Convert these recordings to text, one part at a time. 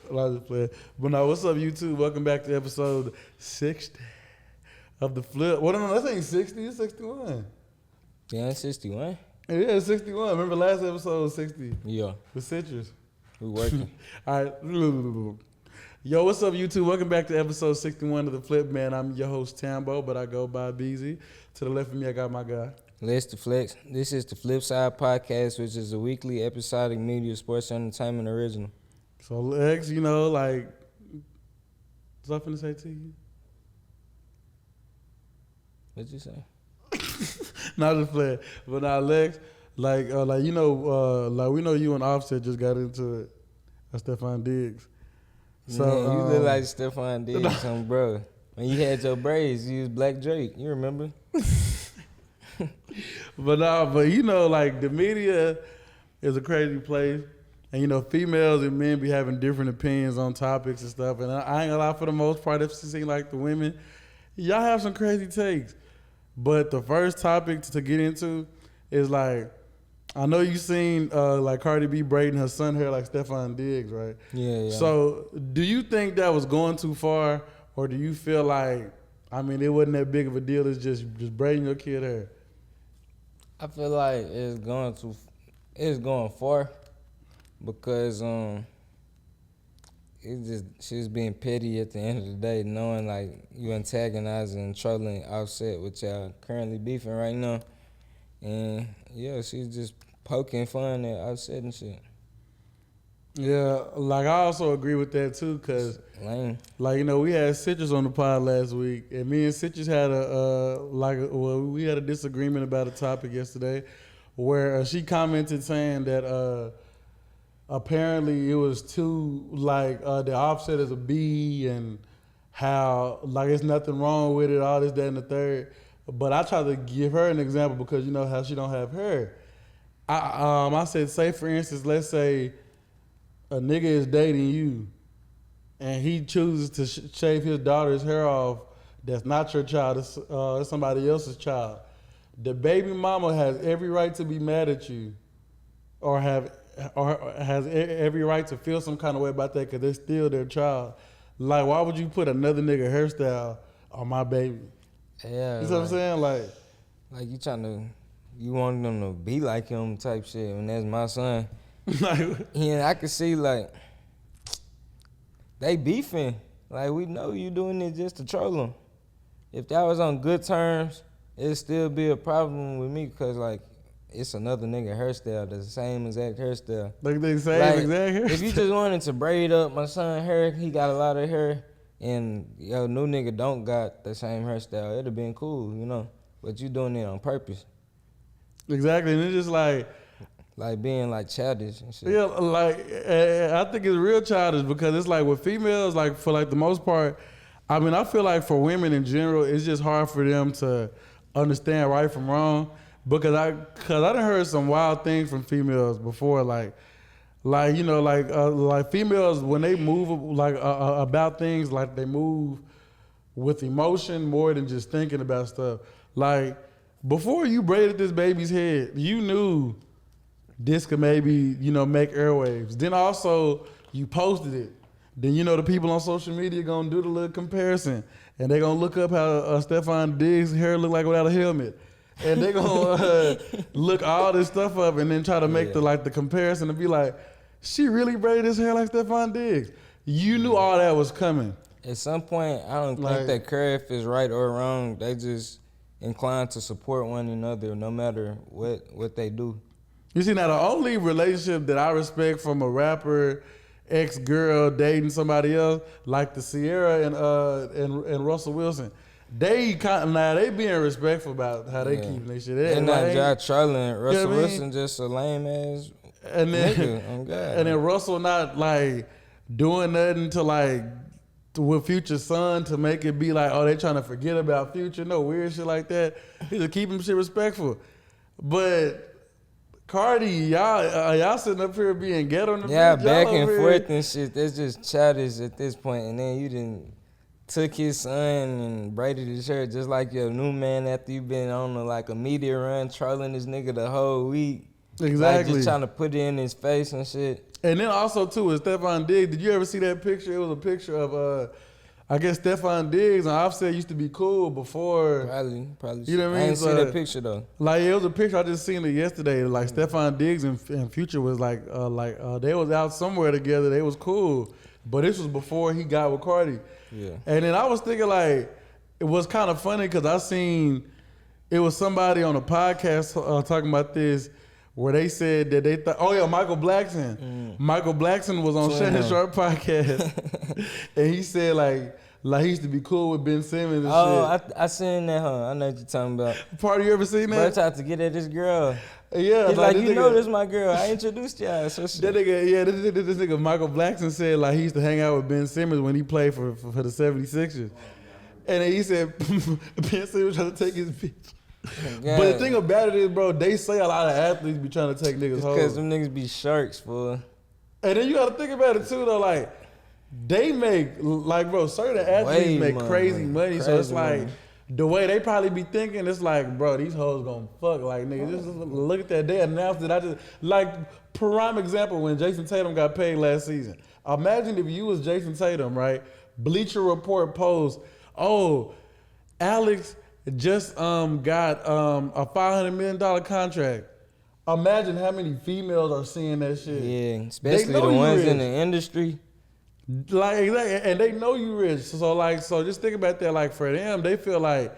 just playing. But now, what's up, YouTube? Welcome back to episode 60 of The Flip. Well, no, that ain't 60. It's 61. Yeah, it's 61. Yeah, it's 61. Remember last episode was 60? Yeah. With Citrus. We working. All right. Yo, what's up, YouTube? Welcome back to episode 61 of The Flip, man. I'm your host, Tambo, but I go by BEEZY. To the left of me, I got my guy. Let's the Flex. This is the Flipside podcast, which is a weekly episodic media sports entertainment original. So, Lex, you know, like, what's I finna say to you? What'd you say? Not just playing. But now, Lex, like you know, like we know you and Offset just got into it. Stefon DIGGS. So Man, you look like Stefon DIGGS, bro. When you had your braids, you was Black Drake. You remember? But you know, like the media is a crazy place, and you know, females and men be having different opinions on topics and stuff. And I ain't gonna lie, for the most part, if it seems like the women, y'all have some crazy takes. But the first topic to get into is like, I know you seen like Cardi B braiding her son hair like Stefon DIGGS, right? Yeah. So do you think that was going too far, or do you feel like, I mean, it wasn't that big of a deal? It's just braiding your kid hair. I feel like it's going far because she's being petty at the end of the day, knowing like you antagonizing and trolling Offset, which y'all currently beefing right now, and yeah, she's just poking fun at Offset and shit. Yeah, like I also agree with that too, cause lame. Like, you know, we had Citrus on the pod last week, and me and Citrus had we had a disagreement about a topic yesterday, where she commented saying that apparently it was too like the Offset is a B, and how like it's nothing wrong with it, all this, that, and the third. But I tried to give her an example because you know how she don't have hair. I said, say for instance, let's say a nigga is dating you, and he chooses to shave his daughter's hair off. That's not your child. It's somebody else's child. The baby mama has every right to be mad at you, or has every right to feel some kind of way about that because it's still their child. Like, why would you put another nigga hairstyle on my baby? Yeah, you know what I'm saying? Like you want them to be like him type shit. When that's my son. Yeah, I could see like they beefing. Like, we know you doing it just to troll them. If that was on good terms, it'd still be a problem with me because like it's another nigga hairstyle, the same exact hairstyle. Like the same exact hairstyle. If you just wanted to braid up my son's hair, he got a lot of hair, and yo, new nigga don't got the same hairstyle, it'd have been cool, you know. But you doing it on purpose. Exactly, and it's just like being like childish and shit. Yeah, like I think it's real childish because it's like with females, like for like the most part, I mean, I feel like for women in general, it's just hard for them to understand right from wrong because I done heard some wild things from females before, like you know, like females when they move like about things, like they move with emotion more than just thinking about stuff. Like before you braided this baby's head, you knew this could maybe, you know, make airwaves. Then also you posted it. Then, you know, the people on social media gonna do the little comparison, and they gonna look up how Stefon DIGGS' hair look like without a helmet, and they gonna look all this stuff up and then try to make the comparison and be like, she really braided his hair like Stefon DIGGS. You knew all that was coming. At some point, I don't think that care if it's right or wrong. They just inclined to support one another no matter what they do. You see, now the only relationship that I respect from a rapper, ex-girl dating somebody else, like the Sierra and Russell Wilson, they being respectful about how they keep their shit. They're not just trolling. Russell Wilson just a lame ass nigga. Oh God. And then Russell not like doing nothing to like with Future's son to make it be like, oh, they trying to forget about Future. No weird shit like that. He just keep him shit respectful. But Cardi, y'all sitting up here being ghetto on the beat. Back and forth and shit. That's just childish at this point. And then you done took his son and braided his hair just like your new man after you been on a media run trolling this nigga the whole week. Exactly. Like just trying to put it in his face and shit. And then also too is Stefon Diggs. Did you ever see that picture? It was a picture of I guess Stefon Diggs and Offset used to be cool before. Probably. You know what I mean? I didn't see that picture though. Like it was a picture I just seen it yesterday. Like Stefon Diggs and Future was like they was out somewhere together. They was cool, but this was before he got with Cardi. Yeah. And then I was thinking like it was kind of funny because I seen it was somebody on a podcast talking about this. Where they said that they thought, oh yeah, Michael Blackson. Michael Blackson was on Shannon Sharp podcast, and he said like he used to be cool with Ben Simmons and shit. I seen that, huh? I know what you're talking about. Party, you ever seen that? Bro, I tried to get at this girl. Yeah, he's like, you know this my girl. I introduced y'all. So that nigga, yeah, this nigga Michael Blackson said like he used to hang out with Ben Simmons when he played for the 76ers, and then he said Ben Simmons trying to take his bitch. God. But the thing about it is, bro, they say a lot of athletes be trying to take niggas home. Because them niggas be sharks, fool. And then you got to think about it too, though. Like they make like, bro, certain athletes make crazy money. So it's like the way they probably be thinking, it's like, bro, these hoes gonna fuck. Like nigga, just look at that. They announced it. I just like prime example when Jason Tatum got paid last season. Imagine if you was Jason Tatum, right? Bleacher Report post, oh, Alex just got a $500 million contract. Imagine how many females are seeing that shit. Yeah, especially the ones in the industry. Like exactly, and they know you rich. So just think about that. Like for them, they feel like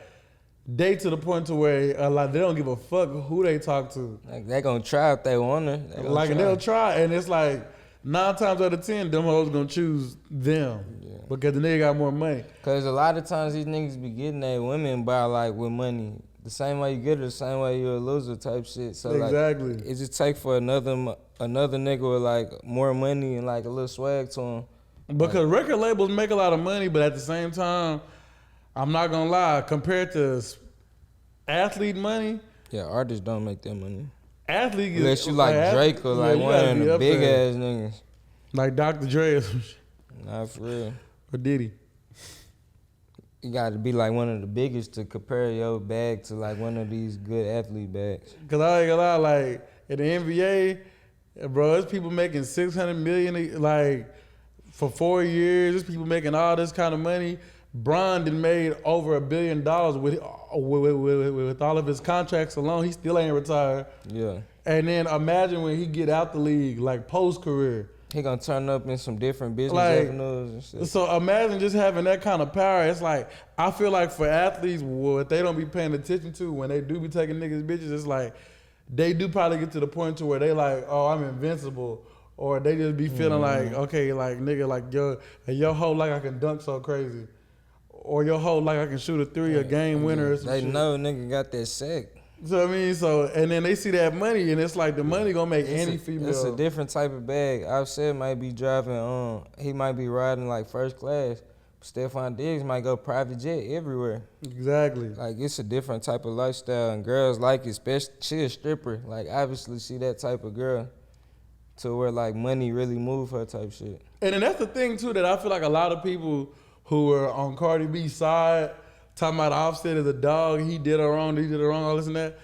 they to the point to where like they don't give a fuck who they talk to. Like they gonna try if they wanna. They'll try, and it's like 9 times out of 10, them hoes gonna choose them because the nigga got more money. Cause a lot of times these niggas be getting at women by like with money. The same way you get it, the same way you're a loser type shit. So exactly, like, it just take for another nigga with like more money and like a little swag to him. Because record labels make a lot of money, but at the same time, I'm not gonna lie, compared to athlete money. Yeah, artists don't make that money. Athlete, unless you like Drake or like one of the big ass niggas. Like Dr. Dre or some shit. Nah, for real. Or Diddy. You got to be like one of the biggest to compare your bag to like one of these good athlete bags. Cause I ain't gonna lie, like in the NBA, bro, there's people making $600 million like for 4 years. There's people making all this kind of money. Bron done made over $1 billion with all of his contracts alone. He still ain't retired. Yeah. And then imagine when he get out the league, like post career. He gonna turn up in some different business avenues and shit. So imagine just having that kind of power. It's like, I feel like for athletes, what they don't be paying attention to when they do be taking niggas bitches, it's like they do probably get to the point to where they like, oh, I'm invincible. Or they just be feeling like, okay, like nigga, like your hoe like I can dunk so crazy. Or your hoe like I can shoot a three, a game winner or some They shit. know nigga got that sack. So I mean, and then they see that money, and it's like the money gonna make any female. It's a different type of bag. Offset might be driving, he might be riding like first class. Stefon Diggs might go private jet everywhere. Exactly. Like it's a different type of lifestyle, and girls like it. Especially she a stripper. Like obviously she that type of girl, to where like money really move her type shit. And then that's the thing too that I feel like a lot of people who are on Cardi B's side. Talking about Offset as a dog, he did her wrong, all this and that.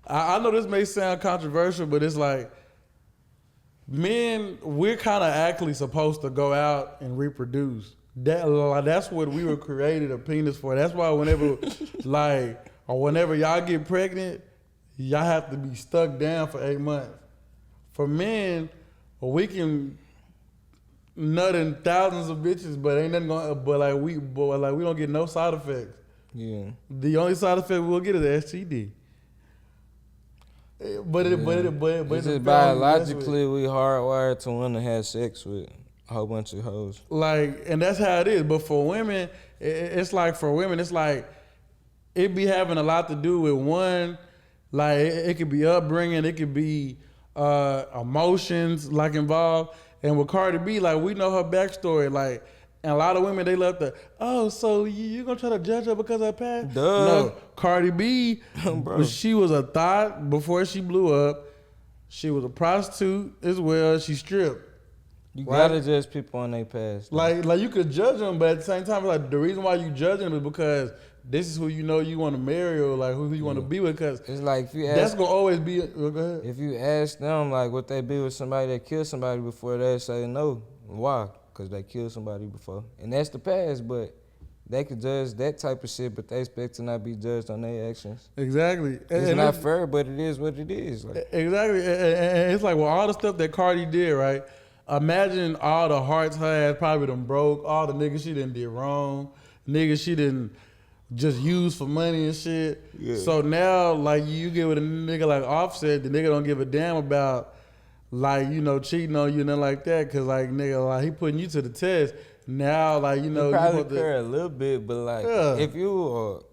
I know this may sound controversial, but it's like, men, we're kind of actually supposed to go out and reproduce. That's what we were created a penis for. That's why whenever y'all get pregnant, y'all have to be stuck down for 8 months. For men, we can nut in thousands of bitches, but ain't nothing going. But we don't get no side effects. Yeah. The only side effect we'll get is STD. But it's just biologically we hardwired to want to have sex with a whole bunch of hoes. Like, and that's how it is. But for women, it's like it be having a lot to do with one, like it could be upbringing, it could be emotions like involved. And with Cardi B, like we know her backstory, like. And a lot of women, they love so you gonna try to judge her because of her past? Duh. No, Cardi B, she was a thought before she blew up. She was a prostitute as well. She stripped. You right? gotta judge people on their past. though. Like you could judge them, but at the same time, like the reason why you judge them is because this is who you know you want to marry or like who you want to be with. Because It's like if you that's ask, gonna always be. Go ahead. if you ask them like would they be with somebody that killed somebody before, they say no. Why? Because they killed somebody before, and that's the past. But they could judge that type of shit, but they expect to not be judged on their actions. Exactly. It's not fair, but it is what it is. Like, Exactly. And it's like, well, all the stuff that Cardi did, right? Imagine all the hearts her ass probably done broke, all the niggas she done did wrong, niggas she done just used for money and shit. Yeah. So now, like, you get with a nigga like Offset, the nigga don't give a damn about, like, you know, cheating on you and nothing like that, because, like, nigga, like, he putting you to the test. Now, like, you know, you you probably supposed care a little bit, but like Yeah. if you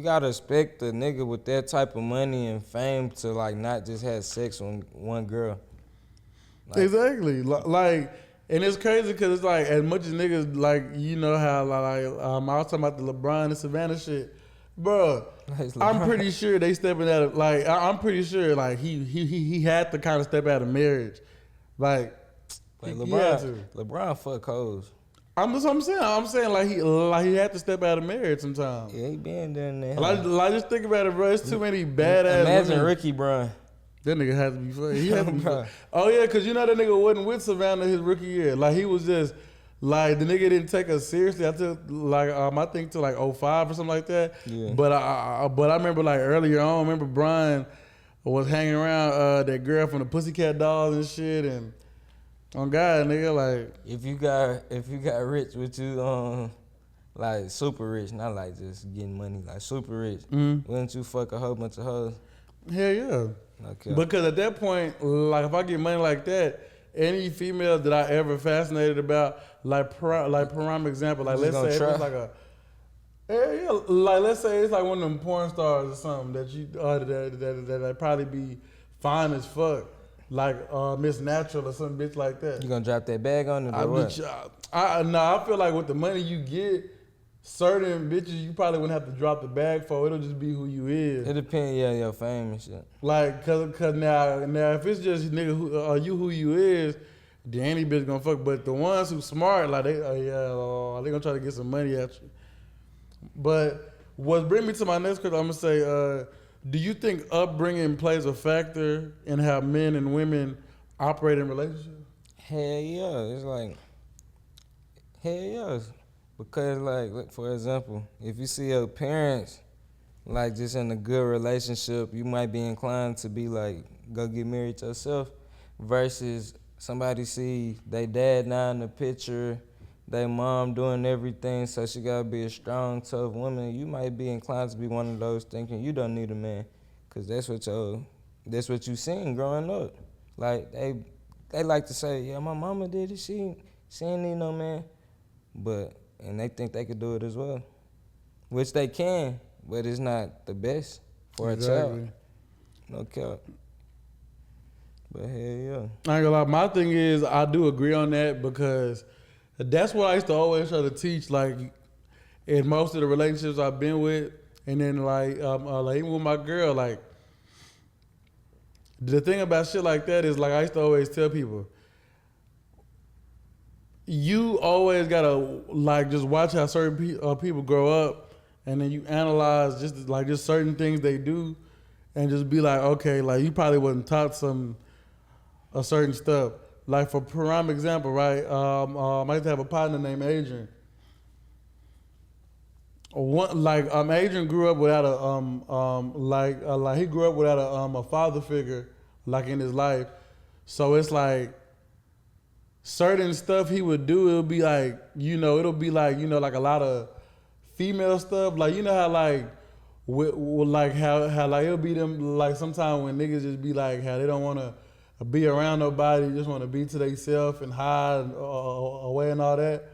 gotta expect a nigga with that type of money and fame to like not just have sex with one girl. Like, exactly. Like, and it's crazy because it's like, as much as niggas, like, you know how, like, I was talking about the LeBron and Savannah shit. Bro, It's I'm LeBron. pretty sure they stepping out of, like, I'm pretty sure, like, he had to kind of step out of marriage. Like he had to. LeBron fuck hoes. I'm saying like he had to step out of marriage sometime. Yeah, he been doing that. Like just think about it, bro. It's too many badass Imagine women. Ricky Brown. That nigga had to be funny. He had to be Bro. funny. Oh yeah, cause you know that nigga wasn't with Savannah his rookie year. Like he was just like the nigga didn't take us seriously. I took like I think to like 05 or something like that. Yeah. But I remember like earlier on, I remember Brian was hanging around that girl from the Pussycat Dolls and shit, and on God, nigga, like If you got rich with you, like super rich, not like just getting money, like super rich, wouldn't you fuck a whole bunch of hoes? hell yeah. Okay. Because at that point, like if I get money like that, any female that I ever fascinated about, like prime example, like You let's just say if gonna it's like a, yeah, like let's say it's like one of them porn stars or something that you that probably be fine as fuck, like Miss Natural or some bitch like that. You gonna drop that bag on it or what? I feel like with the money you get, certain bitches you probably wouldn't have to drop the bag for. It'll just be who you is. It depends, yeah, your fame and shit. Like, cause now if it's just nigga who you is, then any bitch gonna fuck. But the ones who smart, like they gonna try to get some money at you. But what brings me to my next question, I'm gonna say, do you think upbringing plays a factor in how men and women operate in relationships? Hell yeah, it's like, hell yeah. Because like for example, if you see your parents like just in a good relationship, you might be inclined to be like, go get married yourself, versus somebody see they dad now in the picture, they mom doing everything, so she gotta be a strong, tough woman. You might be inclined to be one of those thinking you don't need a man, cause that's what you seen growing up. Like they like to say, yeah, my mama did it, she ain't need no man, and they think they could do it as well, which they can, but it's not the best for a child. No cap. But hell yeah. I ain't gonna lie. My thing is, I do agree on that because that's what I used to always try to teach. Like in most of the relationships I've been with, and then like even with my girl, like the thing about shit like that is like I used to always tell people, you always gotta like just watch how certain people grow up, and then you analyze just certain things they do, and just be like, okay, like you probably wasn't taught a certain stuff. Like for prime example, right? I used to have a partner named Adrian. Adrian grew up without he grew up without a father figure like in his life, so it's like certain stuff he would do, it'll be like, like a lot of female stuff. Like, you know how like, how like it'll be them, like sometimes when niggas just be like, how they don't want to be around nobody, just want to be to themselves and hide away and all that.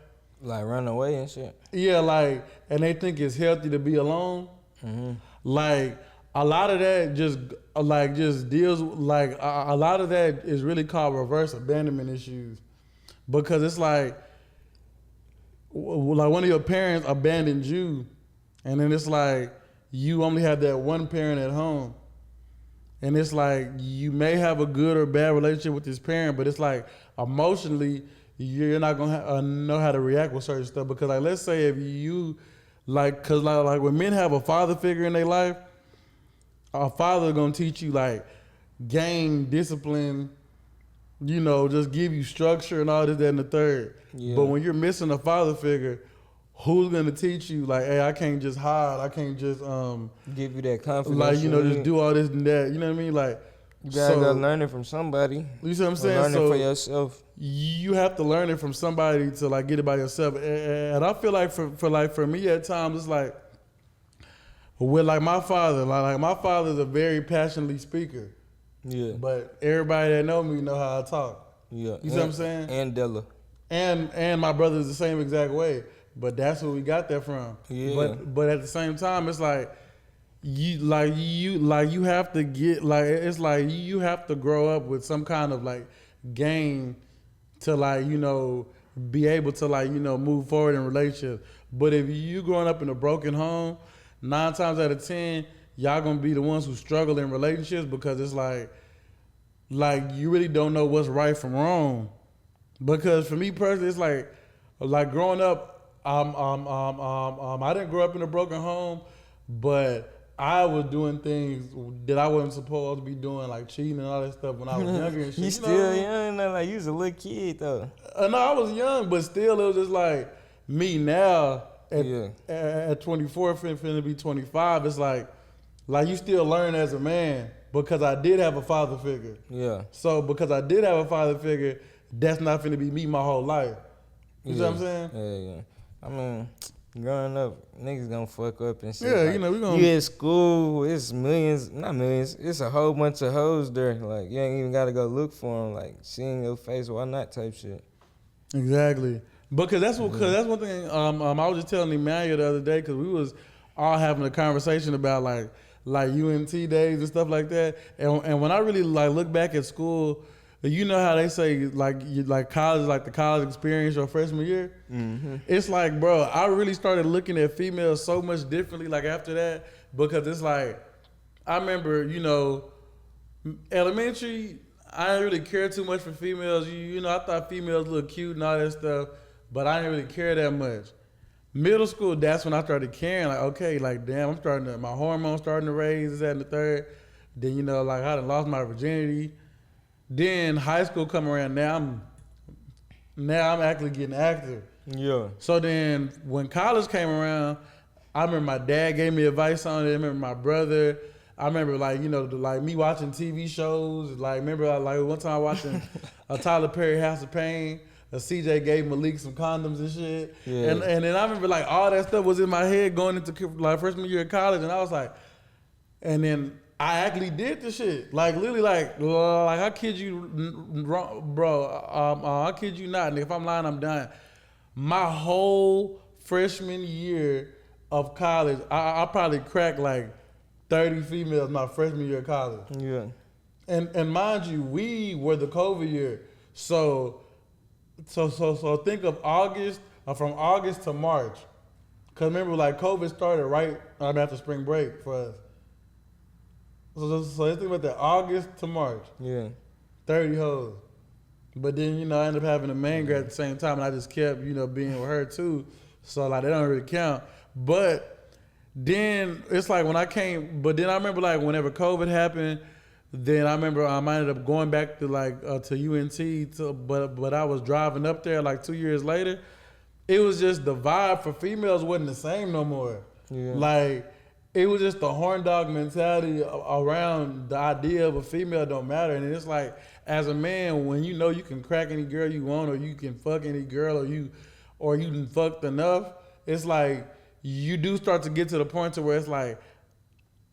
Like run away and shit. Yeah, like, and they think it's healthy to be alone. Mm-hmm. Like, a lot of that just deals, like, a lot of that is really called reverse abandonment issues. Because it's like one of your parents abandoned you, and then it's like you only have that one parent at home. And it's like you may have a good or bad relationship with this parent, but it's like emotionally you're not gonna know how to react with certain stuff. Because like, let's say if you like, cause like when men have a father figure in their life, a father gonna teach you like game, discipline, you know, just give you structure and all this, that, and the third. Yeah. But when you're missing a father figure, who's gonna teach you like, hey, I can't just hide, I can't just give you that confidence. like, you know, just do all this and that. You know what I mean? Like, you gotta go learn it from somebody. You see what I'm saying? Learn it for yourself. You have to learn it from somebody to like get it by yourself. And I feel like for me at times it's like with like my father, like my father's a very passionately speaker. Yeah. But everybody that know me know how I talk. Yeah. You see what I'm saying? And Della. And my brother's the same exact way. But that's where we got that from. Yeah. But at the same time, it's like you have to get like, it's like you have to grow up with some kind of like game to like, you know, be able to like, you know, move forward in relationships. But if you growing up in a broken home, 9 times out of 10, y'all gonna be the ones who struggle in relationships because it's like you really don't know what's right from wrong. Because for me personally, it's like growing up, I didn't grow up in a broken home, but I was doing things that I wasn't supposed to be doing, like cheating and all that stuff when I was younger and shit. You still young, like you was a little kid though. No, I was young, but still it was just like me now at 24, finna be 25. It's like you still learn as a man because I did have a father figure. Yeah. So because I did have a father figure, that's not finna be me my whole life. You see what I'm saying? Yeah. I mean, growing up, niggas gonna fuck up and shit. Yeah, like, you know, we gonna. You at school, it's millions, not millions, it's a whole bunch of hoes there. Like, you ain't even gotta go look for them. Like, seeing your face, why not type shit. Exactly. Because that's one thing. I was just telling Emmanuel the other day because we was all having a conversation about like UNT days and stuff like that. And when I really like look back at school, you know how they say like college, like the college experience your freshman year. Mm-hmm. It's like, bro, I really started looking at females so much differently like after that because it's like I remember, you know, elementary. I didn't really care too much for females. You know, I thought females looked cute and all that stuff, but I didn't really care that much. Middle school, that's when I started caring. Like, okay, like, damn, my hormones starting to raise, this, that, and the third. Then, you know, like, I done lost my virginity. Then high school come around. Now I'm actually getting active. Yeah. So then when college came around, I remember my dad gave me advice on it. I remember my brother. I remember like, you know, like me watching TV shows. Like remember like one time watching a Tyler Perry House of Pain. CJ gave Malik some condoms and shit. Yeah. And then I remember like all that stuff was in my head going into like freshman year of college. And I was like, and then I actually did the shit. Like literally like I kid you, bro. I kid you not. And if I'm lying, I'm dying. My whole freshman year of college, I probably cracked like 30 females my freshman year of college. Yeah. And mind you, we were the COVID year. So think of August, from August to March. Cause remember like COVID started right after spring break for us. So let's think about that, August to March. Yeah. 30 hoes. But then, you know, I ended up having a main grad at the same time and I just kept, you know, being with her too. So like they don't really count. But then it's like when I came, but then I remember like whenever COVID happened, then I remember I ended up going back to like to UNT, but I was driving up there like 2 years later. It was just the vibe for females wasn't the same no more. Yeah. Like it was just the horn dog mentality around the idea of a female don't matter. And it's like as a man, when you know you can crack any girl you want or you can fuck any girl or you done fucked enough, it's like you do start to get to the point to where it's like,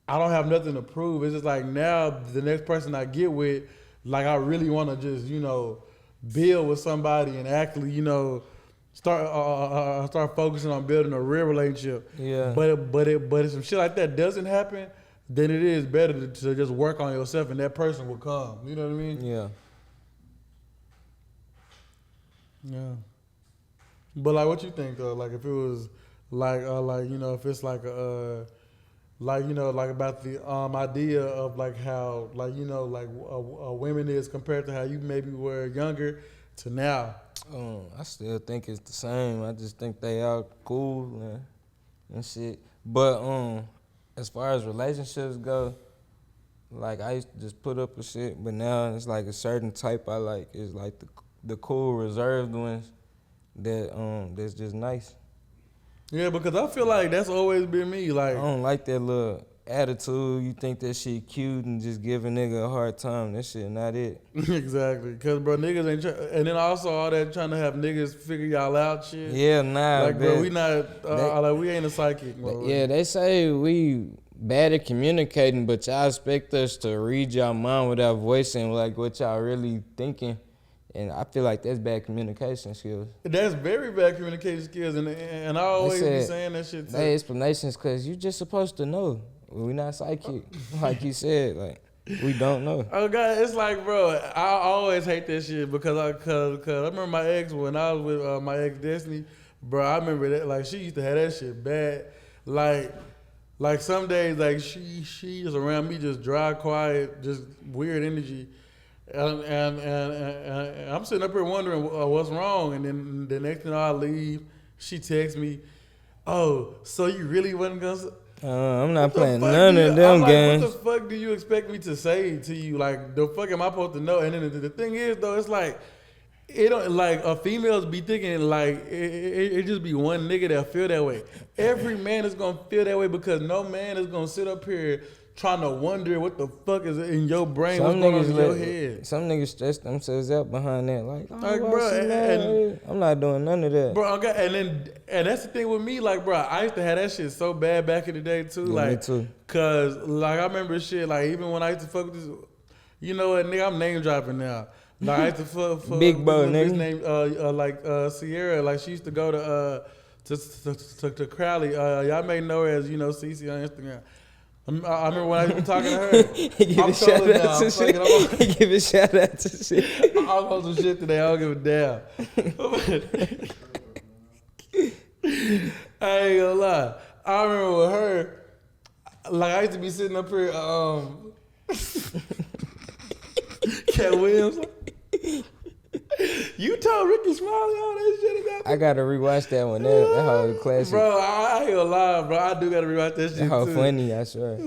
I don't have nothing to prove. It's just like now the next person I get with, like I really want to just, you know, build with somebody and actually, you know, start focusing on building a real relationship. Yeah. But if some shit like that doesn't happen, then it is better to just work on yourself and that person will come. You know what I mean? Yeah. Yeah. But like, what you think though? Like if it was like you know, if it's like like, you know, like about the idea of like how, like, you know, like women is compared to how you maybe were younger to now. I still think it's the same. I just think they all cool and shit. But as far as relationships go, like I used to just put up with shit, but now it's like a certain type I like. It's like the cool reserved ones that's just nice. Yeah, because I feel like that's always been me. Like I don't like that little attitude. You think that shit cute and just give a nigga a hard time. That shit not it. exactly, because bro, niggas ain't. And then also all that trying to have niggas figure y'all out shit. Yeah, nah. Like bro, we not like we ain't a psychic. Yeah, they say we bad at communicating, but y'all expect us to read y'all mind without voicing like what y'all really thinking. And I feel like that's bad communication skills. That's very bad communication skills, and I always be saying that shit too. They explanations because you just supposed to know. We not psychic, like you said. Like we don't know. Oh God, it's like, bro, I always hate that shit because I remember my ex when I was with my ex Destiny, bro. I remember that like she used to have that shit bad, like some days like she is around me just dry, quiet, just weird energy. And I'm sitting up here wondering what's wrong. And then the next thing I leave, she texts me, "Oh, so you really wasn't gonna?" I'm not playing none of them games. What the fuck do you expect me to say to you? Like the fuck am I supposed to know? And then the thing is though, it's like it don't like a females be thinking like it just be one nigga that feel that way. Every man is gonna feel that way because no man is gonna sit up here trying to wonder what the fuck is in your brain, what's going on in your head. Some niggas stress themselves out behind that. Like bro, and I'm not doing none of that. Bro, okay, and that's the thing with me, like, bro, I used to have that shit so bad back in the day, too. Yeah, like, me too. Cause, like, I remember shit, like, even when I used to fuck with this, you know what, nigga, I'm name dropping now. Like, I used to fuck Big Bo, this nigga. name, Sierra, like, she used to go to Crowley. Y'all may know her as, Cece on Instagram. I remember when I was talking to her. He give a shout out to shit. He give a shout out to shit. I'm on some shit today. I don't give a damn. I ain't gonna lie. I remember with her, like I used to be sitting up here, Cat Williams. You told Ricky Smiley all that shit about me. I gotta rewatch that one. That whole classic. Bro, I ain't gonna lie, bro. I do gotta rewatch that shit that whole too. Funny, I swear.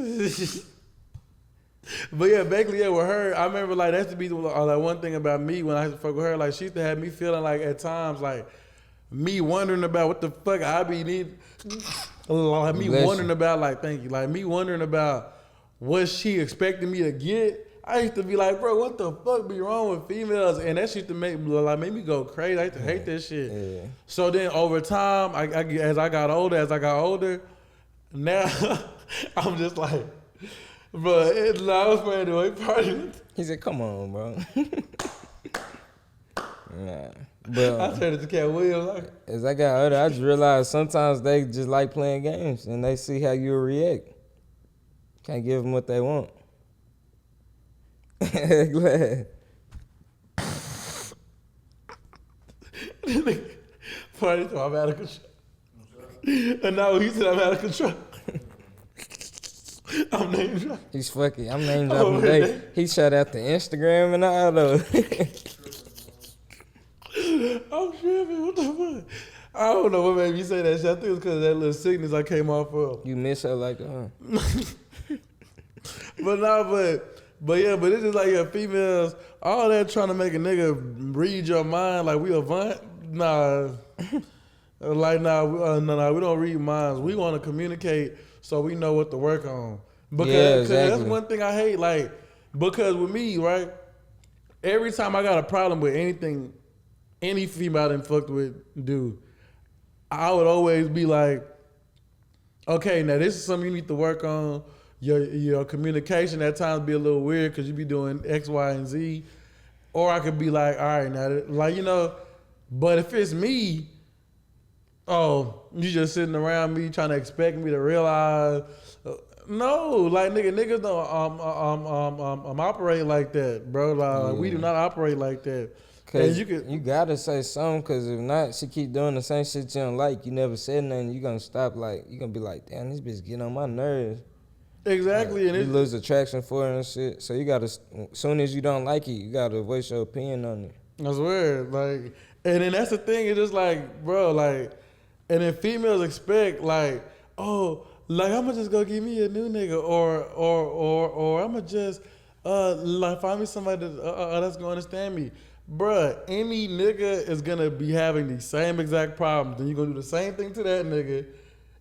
But yeah, basically, yeah, with her, I remember like that used to be like one thing about me when I used to fuck with her. Like she used to have me feeling like at times like me wondering about what the fuck I be need. Like me wondering about like thank you, like me wondering about what she expecting me to get. I used to be like, bro, what the fuck be wrong with females? And that shit to make me go crazy. I used to hate that shit. Yeah. So then over time, as I got older, now I'm just like, bro, I was playing the way party. He said, "Come on, bro." Nah. But I turned it to Cat Williams. As I got older, I just realized sometimes they just like playing games and they see how you react. Can't give them what they want. Glad. Party, so I'm out of control. And now he said I'm out of control. I'm name dropping. He's fucking. I'm name dropping today. He shut out the Instagram and all though. I'm tripping. What the fuck? I don't know what made me say that shit. I think it was because of that little sickness I came off of. You miss her like that, huh? But it's just like females, all that trying to make a nigga read your mind like we avant. Nah. Like, no, we don't read minds. We want to communicate so we know what to work on. Because that's one thing I hate. Like, because with me, right, every time I got a problem with anything, any female I done fucked with, dude, I would always be like, okay, now this is something you need to work on. Your communication at times be a little weird because you be doing X, Y, and Z. Or I could be like, all right, now, like, but if it's me, oh, you just sitting around me trying to expect me to realize, no, like niggas don't operate like that, bro. Like we do not operate like that. Cause you gotta say something, cause if not, she keep doing the same shit you don't like. You never said nothing. You gonna stop. Like you gonna be like, damn, this bitch getting on my nerves. Exactly, like, and you lose attraction for her and shit. So you gotta, as soon as you don't like it, you gotta voice your opinion on it. I swear, like, And then that's the thing. It's just like, bro, like, and then females expect like, oh, like I'ma just go get me a new nigga, or I'ma just like find me somebody that's gonna understand me. Bruh, any nigga is gonna be having the same exact problems. Then you're gonna do the same thing to that nigga,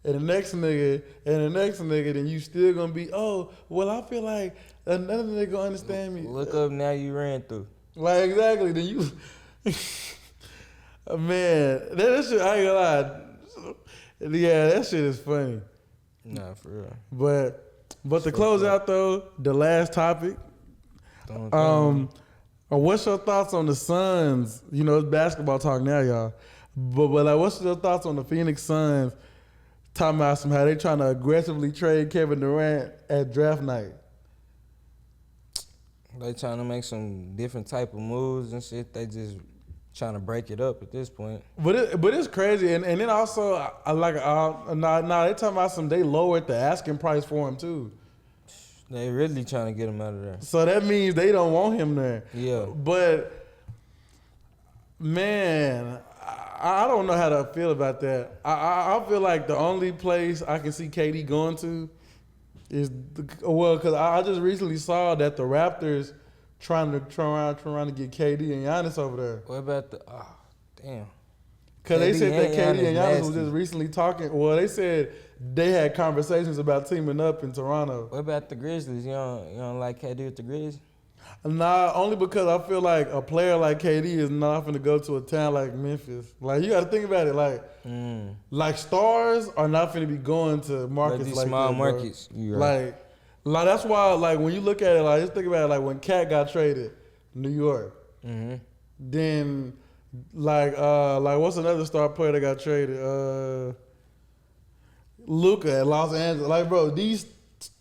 and the next nigga, and the next nigga. Then you still gonna be, oh, well, I feel like another nigga gonna understand me. Look up now you ran through. Like, exactly. Then you, man, that shit, I ain't gonna lie. Yeah, that shit is funny. Nah, for real. But to close out though, the last topic. What's your thoughts on the Suns? You know, it's basketball talk now, y'all. But like, what's your thoughts on the Phoenix Suns talking about how they trying to aggressively trade Kevin Durant at draft night? They trying to make some different type of moves and shit. They just trying to break it up at this point. But it's crazy, and then also they talking about they lowered the asking price for him too. They really trying to get him out of there. So that means they don't want him there. Yeah. But man, I don't know how to feel about that. I feel like the only place I can see KD going to is because I just recently saw that the Raptors trying to get KD and Giannis over there. What about damn? Because they said that KD and Giannis was nasty. just recently talking. Well, they said they had conversations about teaming up in Toronto. What about the Grizzlies? You don't like KD with the Grizzlies? Nah, only because I feel like a player like KD is not going to go to a town like Memphis. Like, you got to think about it. Like stars are not going to be going to markets these like small that, bro. markets. You right. Like that's why, like, when you look at it, like, just think about it, like when Cat got traded, New York. Mm-hmm. Then, like what's another star player that got traded? Luka at Los Angeles. Like, bro, these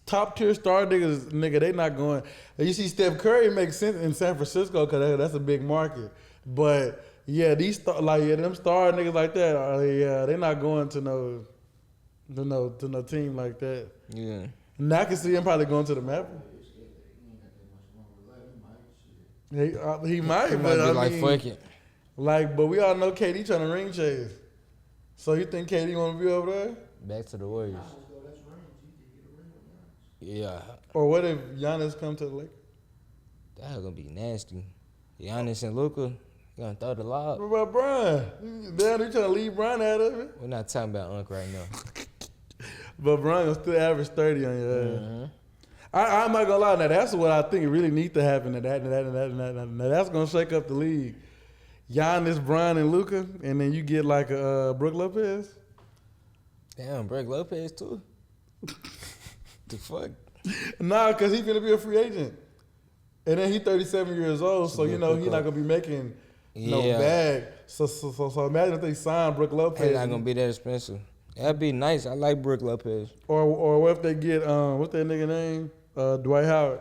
top tier star nigga, they not going. You see, Steph Curry makes sense in San Francisco because that's a big market. But yeah, them star niggas like that, they not going to no team like that. Yeah. Now I can see him probably going to the Mavericks. He might, but I mean, fuck it. Like, but we all know KD trying to ring chase. So you think KD want to be over there? Back to the Warriors. Yeah. Or what if Giannis come to the Lakers? That's gonna be nasty. Giannis and Luka, gonna throw the lob. What about Brian? Damn, they trying to leave Brian out of it. We're not talking about Unc right now. But Brian will still average 30 on your ass. Mm-hmm. I'm not gonna lie. Now that's what I think really needs to happen. Now that's gonna shake up the league. Giannis, Brian, and Luka, and then you get like a Brook Lopez. Damn, Brook Lopez too. The fuck? Nah, cause he's gonna be a free agent, and then he's 37 years old, so you know he's not gonna be making no bag. So imagine if they sign Brook Lopez. He's not gonna be that expensive. That'd be nice. I like Brook Lopez. Or what if they get what's that nigga name? Dwight Howard.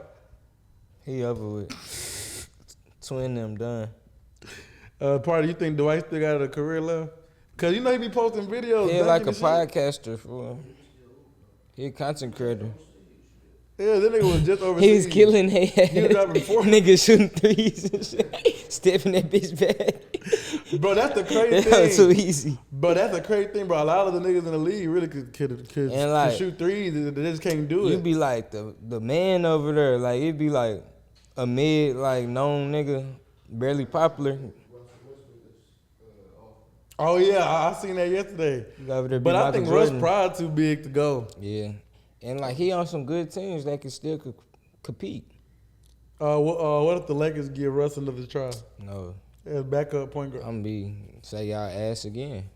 He over with. Twin them done. Party, you think Dwight still got a career left? Cause you know he be posting videos. He like a podcaster for. He a content creator. Yeah, that nigga was just overseas. He was killing their ass. He was dropping 40. Niggas shooting threes and shit. Stepping that bitch back. Bro, that's the crazy thing. That was too easy. Bro, that's the crazy thing, bro. A lot of the niggas in the league really could shoot threes. They just can't do it. You be like the man over there. Like, it'd be like a mid, like, known nigga, barely popular. Oh, yeah. I seen that yesterday. But I think Russ Pride too big to go. Yeah. And, like, he on some good teams that can still compete. What if the Lakers give Russ another try? No. As backup point guard. I'm say y'all ass again.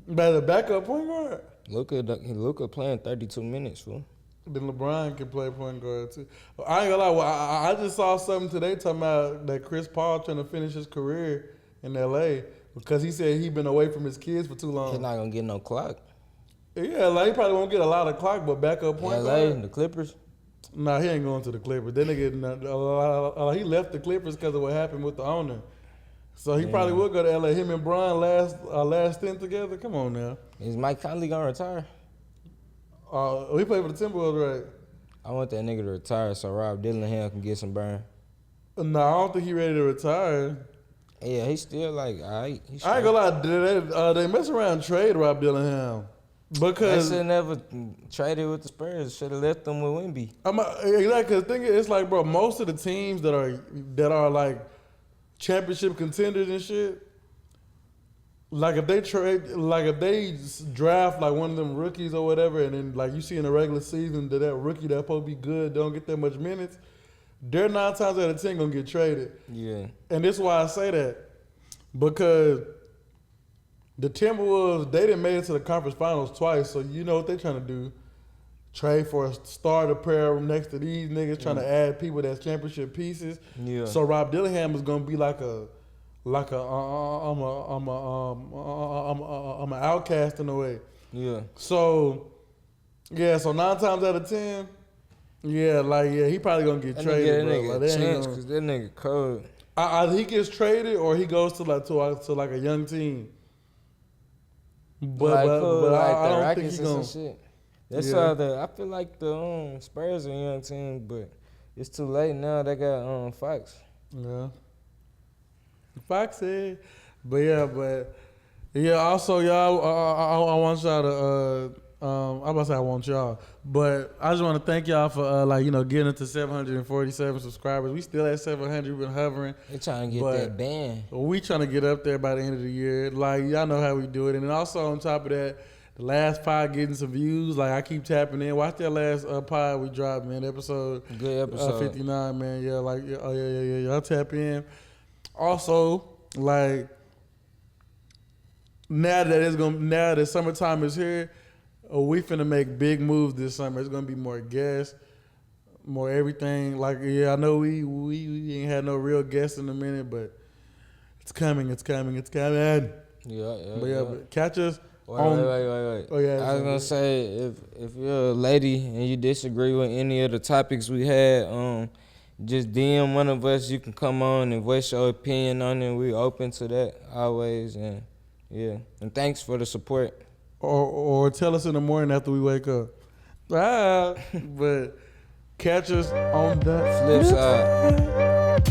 But a backup point guard? Luka playing 32 minutes, fool. Then LeBron can play point guard too. I ain't gonna lie. Well, I just saw something today talking about that Chris Paul trying to finish his career in L.A. because he said he been away from his kids for too long. He's not gonna get no clock. Yeah, like he probably won't get a lot of clock, but backup point guard. The Clippers. Nah, he ain't going to the Clippers. That nigga, he left the Clippers because of what happened with the owner. So he probably will go to L.A. Him and Brian last stint together. Come on now. Is Mike Conley gonna retire? He played for the Timberwolves, right? I want that nigga to retire so Rob Dillingham can get some burn. No, I don't think he ready to retire. Yeah, he's still like, alright. I ain't gonna lie, they mess around and trade Rob Dillingham. They Because should never traded with the Spurs. Should have left them with Wemby. exactly, the thing is, it's like, bro, most of the teams that are like championship contenders and shit, like if they draft like one of them rookies or whatever, and then like you see in the regular season that rookie that's supposed to be good don't get that much minutes, they're 9 times out of 10 gonna get traded. Yeah. And this is why I say that, because the Timberwolves, they didn't make it to the conference finals twice, so you know what they're trying to do. Trade for a starter pair next to these niggas, trying to add people that's championship pieces. Yeah. So Rob Dillingham is gonna be I'm an outcast in a way. Yeah. So yeah, so 9 times out of 10, he probably gonna get traded, bro. Nigga Like, a chance because that nigga cold. Either he gets traded or he goes to like a young team. But I don't think he's gonna. Shit. That's why I feel like the Spurs are a young team, but it's too late now. They got Fox. Yeah. Foxy. But also y'all, I want y'all to I'm about to say I want y'all, but I just want to thank y'all for getting into 747 subscribers. We still at 700, been hovering. They trying to get that band. We trying to get up there by the end of the year. Like, y'all know how we do it. And then also on top of that, the last pod getting some views. Like, I keep tapping in. Watch that last pod we dropped, man. Good episode. 59, man. Yeah, y'all tap in. Also, like, now that summertime is here, we finna make big moves this summer. It's gonna be more guests, more everything. Like, I know we ain't had no real guests in a minute, but it's coming. But catch us. Wait. Oh, yeah, I was gonna say, if you're a lady and you disagree with any of the topics we had, just DM one of us. You can come on and voice your opinion on it. We open to that always, and thanks for the support. Or tell us in the morning after we wake up. But catch us on the flip side.